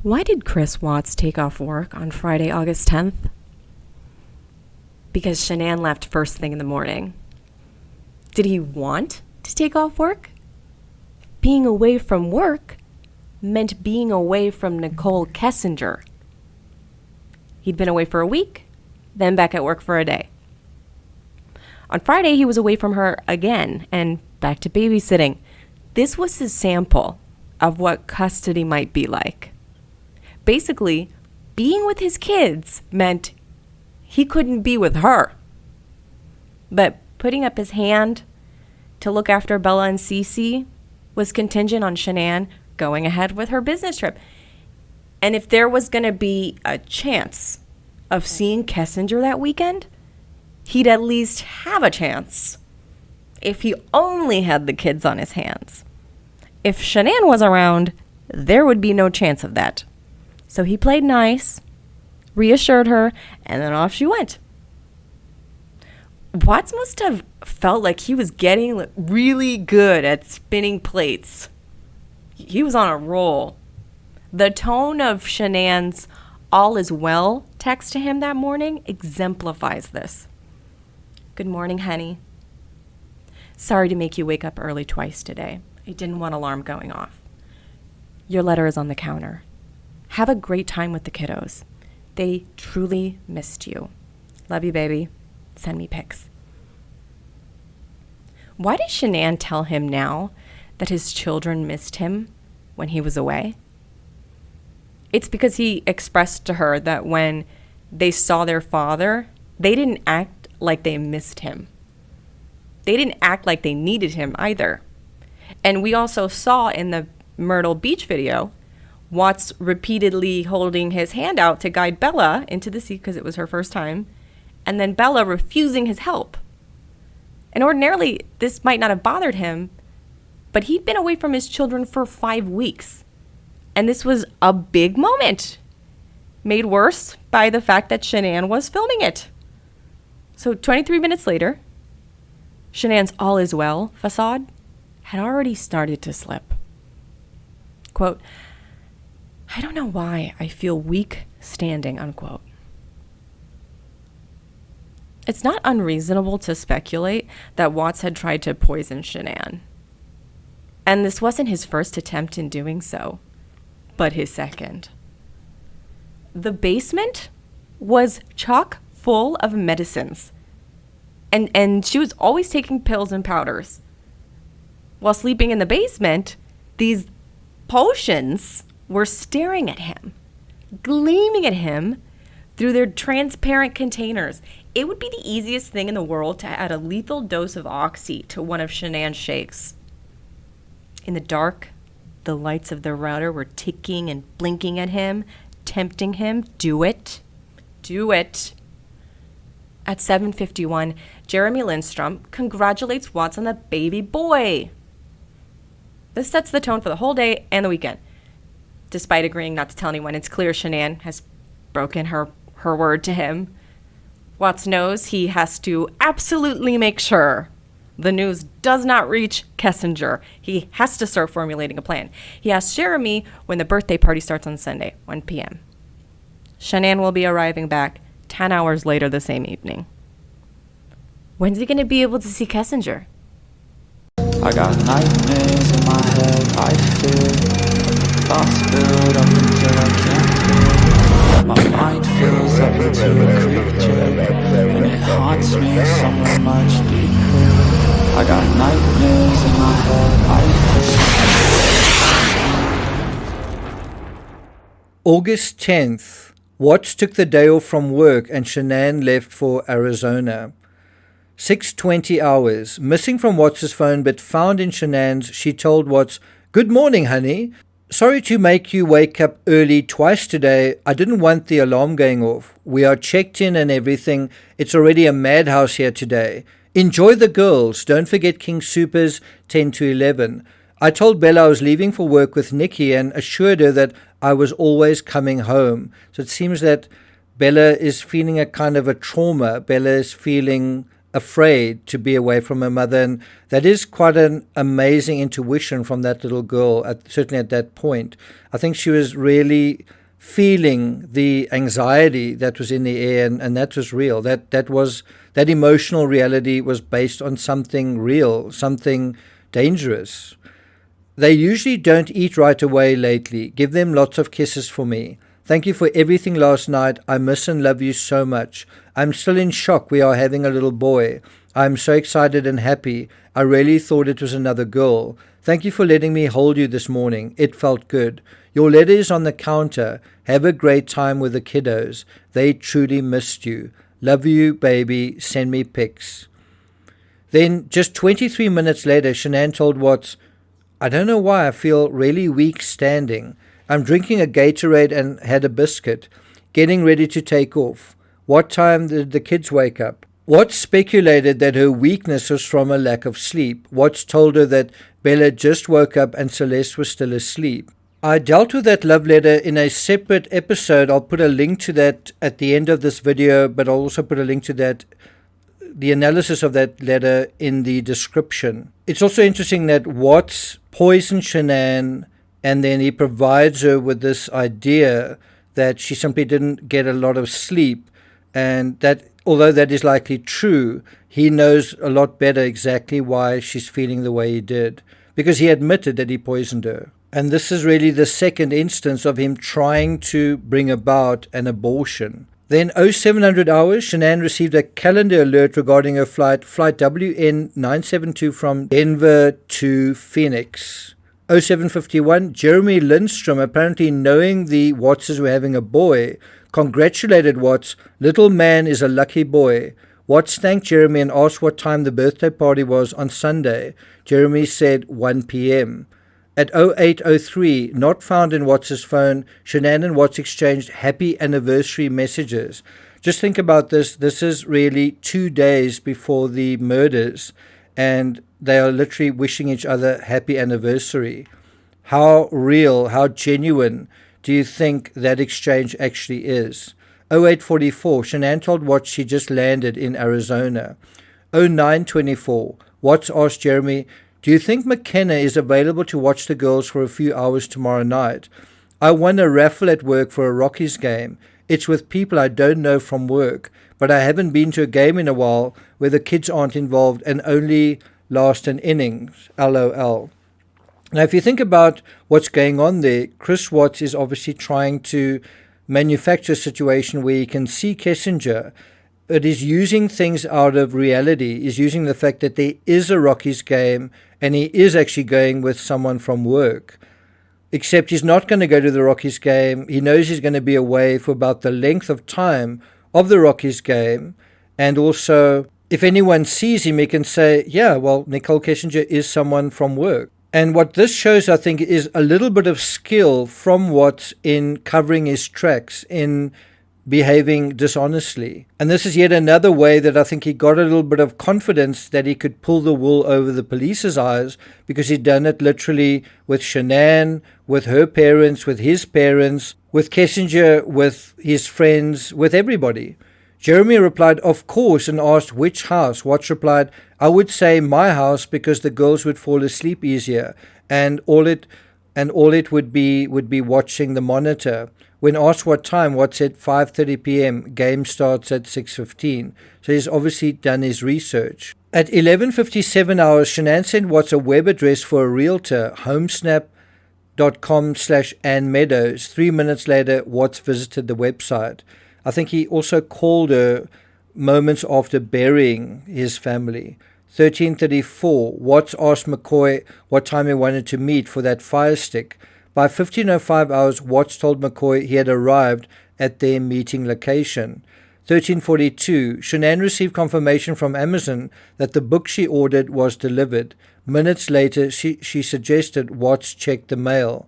Why did Chris Watts take off work on Friday, August 10th? Because Shan'ann left first thing in the morning. Did he want to take off work? Being away from work meant being away from Nicole Kessinger. He'd been away for a week, then back at work for a day. On Friday, he was away from her again and back to babysitting. This was his sample of what custody might be like. Basically, being with his kids meant he couldn't be with her. But putting up his hand to look after Bella and Cece was contingent on Shan'ann going ahead with her business trip. And if there was going to be a chance of seeing Kessinger that weekend, he'd at least have a chance if he only had the kids on his hands. If Shan'ann was around, there would be no chance of that. So he played nice, reassured her, and then off she went. Watts must have felt like he was getting really good at spinning plates. He was on a roll. The tone of Shanann's "all is well" text to him that morning exemplifies this. "Good morning, honey. Sorry to make you wake up early twice today. I didn't want alarm going off. Your letter is on the counter. Have a great time with the kiddos. They truly missed you. Love you, baby. Send me pics." Why did Shan'ann tell him now that his children missed him when he was away? It's because he expressed to her that when they saw their father, they didn't act like they missed him. They didn't act like they needed him either. And we also saw in the Myrtle Beach video, Watts repeatedly holding his hand out to guide Bella into the seat because it was her first time, and then Bella refusing his help. And ordinarily, this might not have bothered him, but he'd been away from his children for 5 weeks. And this was a big moment, made worse by the fact that Shan'ann was filming it. So 23 minutes later, Shanann's "all is well" facade had already started to slip. Quote, "I don't know why I feel weak standing," unquote. It's not unreasonable to speculate that Watts had tried to poison Shan'ann. And this wasn't his first attempt in doing so, but his second. The basement was chock full of medicines. And she was always taking pills and powders. While sleeping in the basement, these potions were staring at him, gleaming at him through their transparent containers. It would be the easiest thing in the world to add a lethal dose of oxy to one of Shanann's shakes. In the dark, the lights of the router were ticking and blinking at him, tempting him. Do it. Do it. At 7:51, Jeremy Lindstrom congratulates Watts on the baby boy. This sets the tone for the whole day and the weekend. Despite agreeing not to tell anyone, it's clear Shan'ann has broken her word to him. Watts knows he has to absolutely make sure the news does not reach Kessinger. He has to start formulating a plan. He asks Jeremy when the birthday party starts on Sunday, 1 p.m. Shan'ann will be arriving back 10 hours later the same evening. When's he going to be able to see Kessinger? I got nightmares in my head, I fear. Thoughts build up until I can't feel. My mind fills up into a creature, and it haunts me somewhere much deeper. I got nightmares in my head, I fear. August 10th. Watts took the day off from work and Shan'ann left for Arizona. 6:20 hours. Missing from Watts' phone but found in Shannann's, she told Watts, "Good morning, honey. Sorry to make you wake up early twice today. I didn't want the alarm going off. We are checked in and everything. It's already a madhouse here today. Enjoy the girls. Don't forget King Soopers 10 to 11. I told Bella I was leaving for work with Nikki and assured her that I was always coming home." So it seems that Bella is feeling a kind of a trauma. Bella is feeling afraid to be away from her mother. And that is quite an amazing intuition from that little girl, certainly at that point. I think she was really feeling the anxiety that was in the air, and that was real. That emotional reality was based on something real, something dangerous. They usually don't eat right away lately. Give them lots of kisses for me. Thank you for everything last night. I miss and love you so much. I'm still in shock we are having a little boy. I'm so excited and happy. I really thought it was another girl. Thank you for letting me hold you this morning. It felt good. Your letter is on the counter. Have a great time with the kiddos. They truly missed you. Love you, baby. Send me pics. Then, just 23 minutes later, Shan'ann told Watts, I don't know why I feel really weak standing. I'm drinking a Gatorade and had a biscuit, getting ready to take off. What time did the kids wake up? Watts speculated that her weakness was from a lack of sleep. Watts told her that Bella just woke up and Celeste was still asleep. I dealt with that love letter in a separate episode. I'll put a link to that at the end of this video, but I'll also put a link to that, the analysis of that letter, in the description. It's also interesting that Watts poisoned Shan'ann, and then he provides her with this idea that she simply didn't get a lot of sleep, and that although that is likely true, he knows a lot better exactly why she's feeling the way he did, because he admitted that he poisoned her. And this is really the second instance of him trying to bring about an abortion. Then 0700 hours, Shan'ann received a calendar alert regarding her flight WN 972 from Denver to Phoenix. 0751, Jeremy Lindstrom, apparently knowing the Wattses were having a boy, congratulated Watts. Little man is a lucky boy. Watts thanked Jeremy and asked what time the birthday party was on Sunday. Jeremy said 1 p.m. At 0803, not found in Watts' phone, Shan'ann and Watts exchanged happy anniversary messages. Just think about this. This is really 2 days before the murders, and they are literally wishing each other happy anniversary. How real, how genuine do you think that exchange actually is? 0844, Shan'ann told Watts she just landed in Arizona. 0924, Watts asked Jeremy, do you think McKenna is available to watch the girls for a few hours tomorrow night? I won a raffle at work for a Rockies game. It's with people I don't know from work, but I haven't been to a game in a while where the kids aren't involved and only last an innings. LOL. Now, if you think about what's going on there, Chris Watts is obviously trying to manufacture a situation where he can see Kissinger, but is using things out of reality, is using the fact that there is a Rockies game and he is actually going with someone from work. Except he's not going to go to the Rockies game. He knows he's going to be away for about the length of time of the Rockies game. And also, if anyone sees him, he can say, yeah, well, Nicole Kissinger is someone from work. And what this shows, I think, is a little bit of skill from Watts in covering his tracks, in behaving dishonestly. And this is yet another way that I think he got a little bit of confidence that he could pull the wool over the police's eyes, because he'd done it literally with Shan'ann, with her parents, with his parents, with Kissinger, with his friends, with everybody. Jeremy replied, of course, and asked which house. Watts replied, I would say my house because the girls would fall asleep easier, and all it would be watching the monitor. When asked what time, Watts said 5:30 p.m. Game starts at 6:15. So he's obviously done his research. At 11:57 hours, Shan'ann sent Watts a web address for a realtor, homesnap.com/Ann Meadows. 3 minutes later, Watts visited the website. I think he also called her moments after burying his family. 13:34, Watts asked McCoy what time he wanted to meet for that fire stick. By 15:05 hours, Watts told McCoy he had arrived at their meeting location. 13:42, Shan'ann received confirmation from Amazon that the book she ordered was delivered. Minutes later, she suggested Watts check the mail.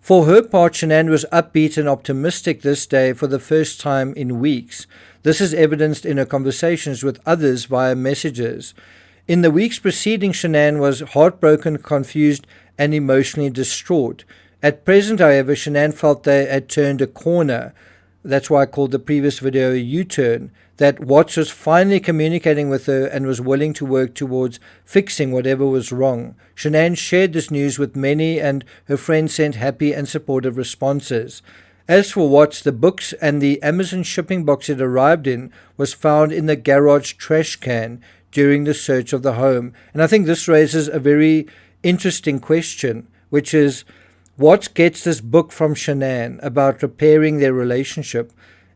For her part, Shan'ann was upbeat and optimistic this day for the first time in weeks. This is evidenced in her conversations with others via messages. In the weeks preceding, Shan'ann was heartbroken, confused, and emotionally distraught. At present, however, Shan'ann felt they had turned a corner. that's why I called the previous video a U-turn, that Watts was finally communicating with her and was willing to work towards fixing whatever was wrong. Shan'ann shared this news with many, and her friends sent happy and supportive responses. As for Watts, the books and the Amazon shipping box it arrived in was found in the garage trash can during the search of the home. And I think this raises a very interesting question, which is, Watts gets this book from Shan'ann about repairing their relationship,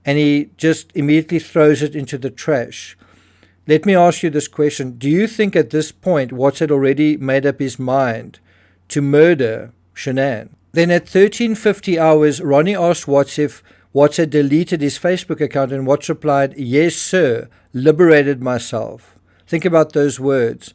and he just immediately throws it into the trash. Let me ask you this question. Do you think at this point Watts had already made up his mind to murder Shan'ann? Then at 13:50 hours, Ronnie asked Watts if Watts had deleted his Facebook account, and Watts replied, "Yes, sir, liberated myself." Think about those words.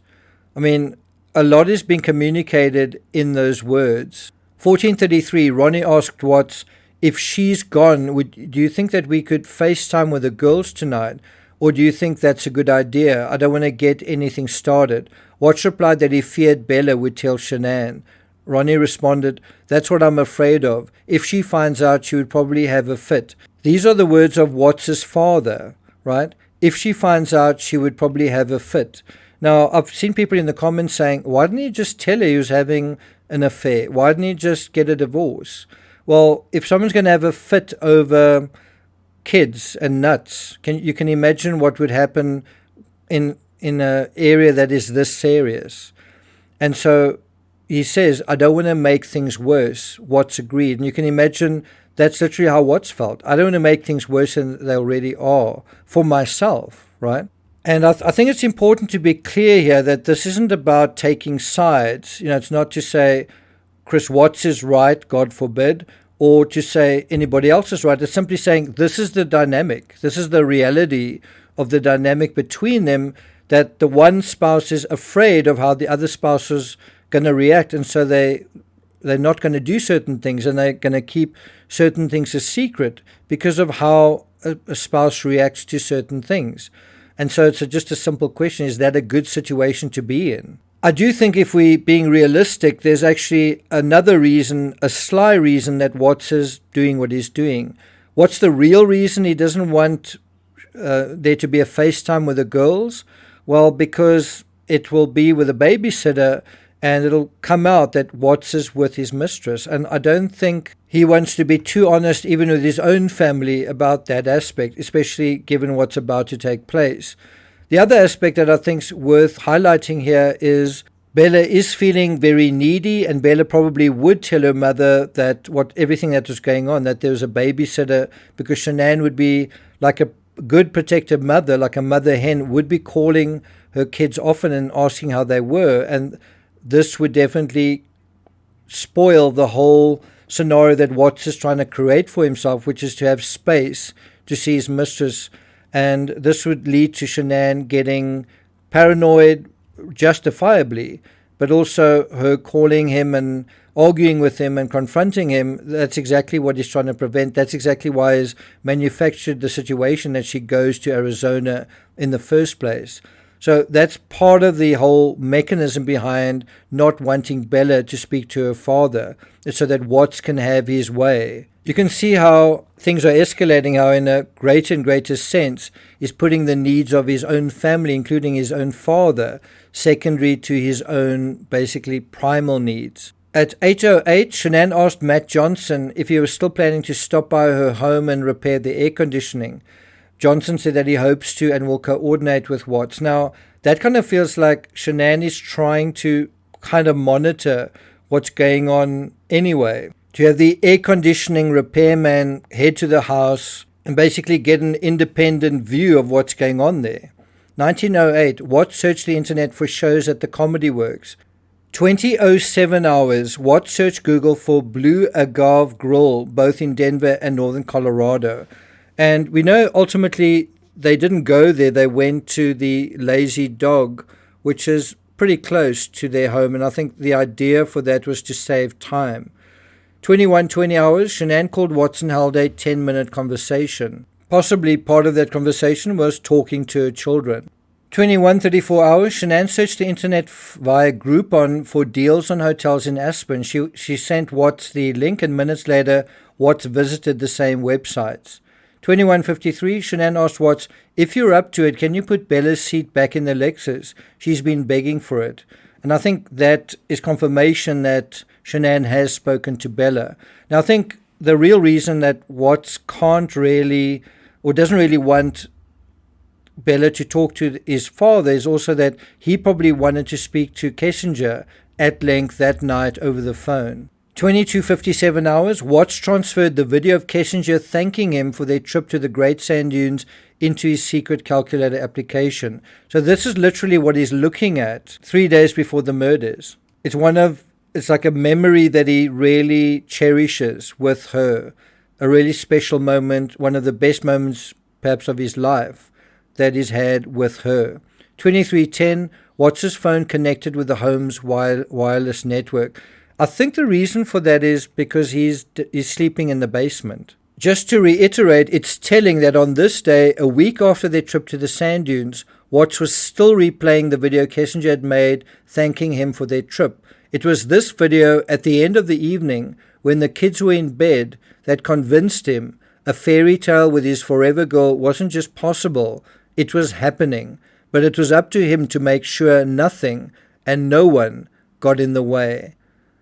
I mean, a lot is being communicated in those words. 14:33, Ronnie asked Watts, if she's gone, do you think that we could FaceTime with the girls tonight? Or do you think that's a good idea? I don't want to get anything started. Watts replied that he feared Bella would tell Shan'ann. Ronnie responded, that's what I'm afraid of. If she finds out, she would probably have a fit. These are the words of Watts's father, right? If she finds out, she would probably have a fit. Now, I've seen people in the comments saying, why didn't he just tell her he was having an affair? Why didn't he just get a divorce? Well, if someone's going to have a fit over kids and nuts, you can imagine what would happen in an area that is this serious. And so he says, I don't want to make things worse. Watts agreed. And you can imagine that's literally how Watts felt. I don't want to make things worse than they already are for myself, right? And I think it's important to be clear here that this isn't about taking sides. You know, it's not to say Chris Watts is right, God forbid, or to say anybody else is right. It's simply saying this is the dynamic. This is the reality of the dynamic between them, that the one spouse is afraid of how the other spouse is going to react, and so they're not going to do certain things, and they're going to keep certain things a secret because of how a spouse reacts to certain things. And so it's just a simple question, is that a good situation to be in? I do think if we're being realistic, there's actually another reason, a sly reason that Watts is doing what he's doing. What's the real reason he doesn't want there to be a FaceTime with the girls? Well, because it will be with a babysitter, and it'll come out that Watts is with his mistress. And I don't think he wants to be too honest even with his own family about that aspect, especially given what's about to take place. The other aspect that I think is worth highlighting here is Bella is feeling very needy, and Bella probably would tell her mother that everything that was going on, that there was a babysitter, because Shan'ann would be like a good protective mother, like a mother hen, would be calling her kids often and asking how they were. And this would definitely spoil the whole scenario that Watts is trying to create for himself, which is to have space to see his mistress. And this would lead to Shan'ann getting paranoid, justifiably, but also her calling him and arguing with him and confronting him. That's exactly what he's trying to prevent. That's exactly why he's manufactured the situation that she goes to Arizona in the first place. So that's part of the whole mechanism behind not wanting Bella to speak to her father, so that Watts can have his way. You can see how things are escalating, how in a greater and greater sense he's putting the needs of his own family, including his own father, secondary to his own basically primal needs. At 8:08, Shan'ann asked Matt Johnson if he was still planning to stop by her home and repair the air conditioning. Johnson said that he hopes to and will coordinate with Watts. Now, that kind of feels like Shan'ann is trying to kind of monitor what's going on anyway. To have the air conditioning repairman head to the house and basically get an independent view of what's going on there. 1908, Watts searched the internet for shows at the Comedy Works. 20:07 hours, Watts searched Google for Blue Agave Grill, both in Denver and northern Colorado. And we know ultimately they didn't go there. They went to the Lazy Dog, which is pretty close to their home. And I think the idea for that was to save time. 21:20 hours, Shan'ann called Watts and held a 10-minute conversation. Possibly part of that conversation was talking to her children. 21:34 hours, Shan'ann searched the internet via Groupon for deals on hotels in Aspen. She sent Watts the link, and minutes later, Watts visited the same websites. 21:53, Shan'ann asked Watts, if you're up to it, can you put Bella's seat back in the Lexus? She's been begging for it. And I think that is confirmation that Shan'ann has spoken to Bella. Now, I think the real reason that Watts can't really, or doesn't really want Bella to talk to his father is also that he probably wanted to speak to Kessinger at length that night over the phone. 22:57 hours, Watts transferred the video of Kessinger thanking him for their trip to the Great Sand Dunes into his secret calculator application. So this is literally what he's looking at 3 days before the murders. It's like a memory that he really cherishes with her. A really special moment, one of the best moments perhaps of his life that he's had with her. 23:10, Watts' phone connected with the home's wireless network. I think the reason for that is because he's sleeping in the basement. Just to reiterate, it's telling that on this day, a week after their trip to the sand dunes, Watts was still replaying the video Kessinger had made, thanking him for their trip. It was this video at the end of the evening, when the kids were in bed, that convinced him a fairy tale with his forever girl wasn't just possible, it was happening. But it was up to him to make sure nothing and no one got in the way.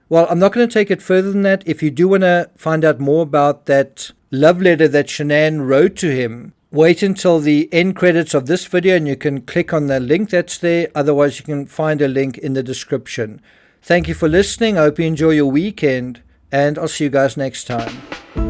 Well, I'm not going to take it further than that. If you do want to find out more about that love letter that Shan'ann wrote to him, wait until the end credits of this video and you can click on the link that's there. Otherwise, you can find a link in the description. Thank you for listening. I hope you enjoy your weekend, and I'll see you guys next time.